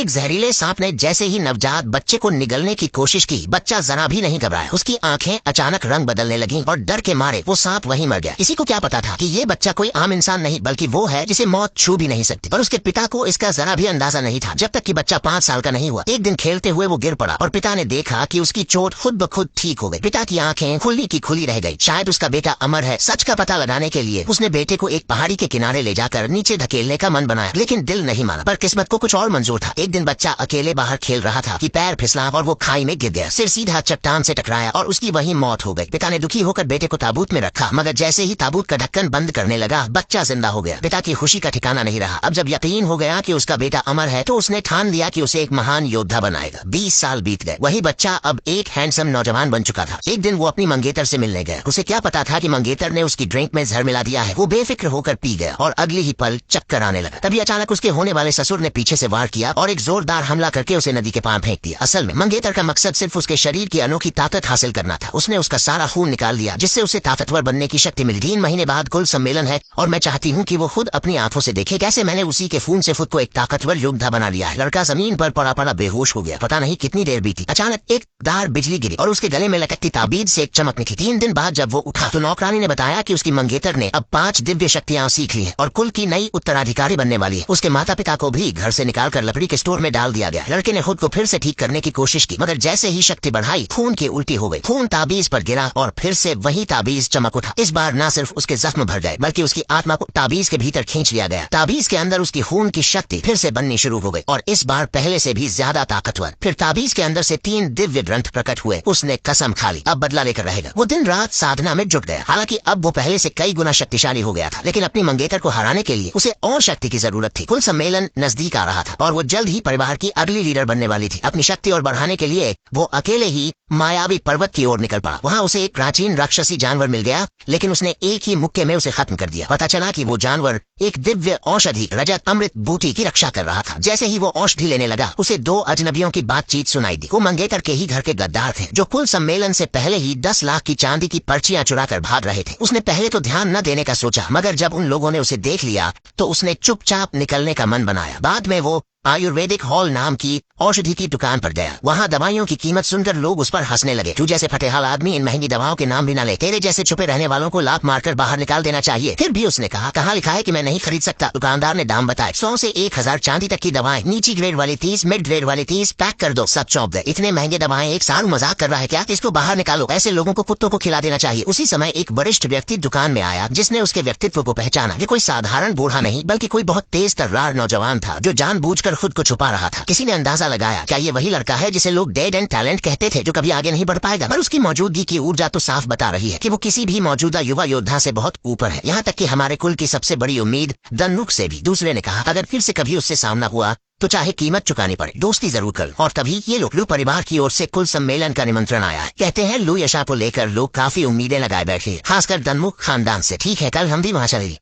एक जहरीले सांप ने जैसे ही नवजात बच्चे को निगलने की कोशिश की, बच्चा जरा भी नहीं घबराया। उसकी आंखें अचानक रंग बदलने लगीं और डर के मारे वो सांप वहीं मर गया। किसी को क्या पता था कि ये बच्चा कोई आम इंसान नहीं बल्कि वो है जिसे मौत छू भी नहीं सकती। पर उसके पिता को इसका जरा भी अंदाजा नहीं था जब तक कि बच्चा 5 साल का नहीं हुआ। एक दिन खेलते हुए वो गिर पड़ा और पिता ने देखा कि उसकी चोट खुद ब खुद ठीक हो गई। पिता की आंखें खुली की खुली रह गई। शायद उसका बेटा अमर है। सच का पता लगाने के लिए उसने बेटे को एक पहाड़ी के किनारे ले जाकर नीचे धकेलने का मन बनाया, लेकिन दिल नहीं माना। पर किस्मत को कुछ और मंजूर था। एक दिन बच्चा अकेले बाहर खेल रहा था कि पैर फिसला और वो खाई में गिर गया। सिर सीधा चट्टान से टकराया और उसकी वहीं मौत हो गई। पिता ने दुखी होकर बेटे को ताबूत में रखा, मगर जैसे ही ताबूत का ढक्कन बंद करने लगा, बच्चा जिंदा हो गया। पिता की खुशी का ठिकाना नहीं रहा। अब जब यकीन हो गया कि उसका बेटा अमर है तो उसने ठान लिया कि उसे एक महान योद्धा बनाएगा। 20 साल बीत गए। वही बच्चा अब एक हैंडसम नौजवान बन चुका था। एक दिन वो अपनी मंगेतर से मिलने गया। उसे क्या पता था कि मंगेतर ने उसकी ड्रिंक में जहर मिला दिया है। वो बेफिक्र होकर पी गया और अगले ही पल चक्कर आने लगा। तभी अचानक उसके होने वाले ससुर ने पीछे से वार किया और एक जोरदार हमला करके उसे नदी के पार फेंक दिया। असल में मंगेतर का मकसद सिर्फ उसके शरीर की अनोखी ताकत हासिल करना था। उसने उसका सारा खून निकाल दिया जिससे उसे ताकतवर बनने की शक्ति मिली। 3 महीने बाद कुल सम्मेलन है और मैं चाहती हूँ कि वो खुद अपनी आंखों से देखे कैसे मैंने उसी के खून से खुद को एक ताकतवर योद्धा बना लिया है। लड़का जमीन पर पड़ा पड़ा बेहोश हो गया। पता नहीं कितनी देर बीती। अचानक एक दार बिजली गिरी और उसके गले में लटकती ताबीज से एक चमक निकली। 3 दिन बाद जब वो उठा तो नौकरानी ने बताया कि उसकी मंगेतर ने अब 5 दिव्य शक्तियां सीख ली है और कुल की नई उत्तराधिकारी बनने वाली है। उसके माता पिता को भी घर से निकालकर लकड़ी के स्टोर में डाल दिया गया। लड़के ने खुद को फिर से ठीक करने की कोशिश की, मगर जैसे ही शक्ति बढ़ाई खून की उल्टी हो गई। खून ताबीज पर गिरा और फिर से वही ताबीज चमक उठा। इस बार न सिर्फ उसके जख्म भर गए बल्कि उसकी आत्मा को ताबीज के भीतर खींच लिया गया। ताबीज के अंदर उसकी खून की शक्ति फिर से बननी शुरू हो गई और इस बार पहले से भी ज्यादा ताकतवर। फिर ताबीज के अंदर से 3 दिव्य ग्रंथ प्रकट हुए। उसने कसम खा ली अब बदला लेकर रहेगा। वो दिन रात साधना में जुट गया। हालांकि अब वो पहले से कई गुना शक्तिशाली हो गया था, लेकिन अपनी मंगेतर को हराने के लिए उसे और शक्ति की जरूरत थी। कुल सम्मेलन नजदीक आ रहा था और वो जल्द ही परिवार की अगली लीडर बनने वाली थी। अपनी शक्ति और बढ़ाने के लिए वो अकेले ही मायावी पर्वत की ओर निकल पड़ा। वहाँ उसे एक प्राचीन राक्षसी जानवर मिल गया, लेकिन उसने एक ही मुक्के में उसे खत्म कर दिया। पता चला कि वो जानवर एक दिव्य औषधि रजत अमृत बूटी की रक्षा कर रहा था। जैसे ही वो औषधि लेने लगा उसे 2 अजनबियों की बातचीत सुनाई दी। वो मंगेतर के ही घर के गद्दार थे जो कुल सम्मेलन से पहले ही 10 लाख की चांदी की पर्चियां चुरा कर भाग रहे थे। उसने पहले तो ध्यान न देने का सोचा, मगर जब उन लोगों ने उसे देख लिया तो उसने चुपचाप निकलने का मन बनाया। बाद में वो आयुर्वेदिक हॉल नाम की औषधि की दुकान पर गया। वहाँ दवाइयों की कीमत सुनकर लोग उस पर हंसने लगे। तू जैसे फटेहाल आदमी इन महंगी दवाओं के नाम भी न ले। तेरे जैसे छुपे रहने वालों को लात मारकर बाहर निकाल देना चाहिए। फिर भी उसने कहा, कहाँ लिखा है कि मैं नहीं खरीद सकता। दुकानदार ने दाम बताए। 100 से 1000 चांदी तक की दवाएं, नीची ग्रेड वाली 30, मिड ग्रेड वाली 30, पैक कर दो, सब सौंप दे। इतने महंगे दवाएं एक साल मजाक कर रहा है क्या? इसको बाहर निकालो। ऐसे लोगों को कुत्तों को खिला देना चाहिए। उसी समय एक वरिष्ठ व्यक्ति दुकान में आया जिसने उसके व्यक्तित्व को पहचाना। ये कोई साधारण बूढ़ा नहीं बल्कि कोई बहुत तेज तर्रार नौजवान था जो जानबूझकर खुद को छुपा रहा था। किसी ने अंदाजा लगाया क्या ये वही लड़का है जिसे लोग डेड एंड टैलेंट कहते थे, जो कभी आगे नहीं बढ़ पाएगा। पर उसकी मौजूदगी की ऊर्जा तो साफ बता रही है कि वो किसी भी मौजूदा युवा योद्धा से बहुत ऊपर है। यहाँ तक कि हमारे कुल की सबसे बड़ी उम्मीद धनुक से भी। दूसरे ने कहा, अगर फिर से कभी उससे सामना हुआ तो चाहे कीमत चुकानी पड़े, दोस्ती जरूर कर। और तभी ये लोग लू परिवार की ओर से कुल सम्मेलन का निमंत्रण आया है। कहते हैं लू यशा को लेकर लोग काफी उम्मीदें लगाए बैठे, खासकर धनमुख खानदान से। ठीक है, कल हम भी वहाँ चलेंगे।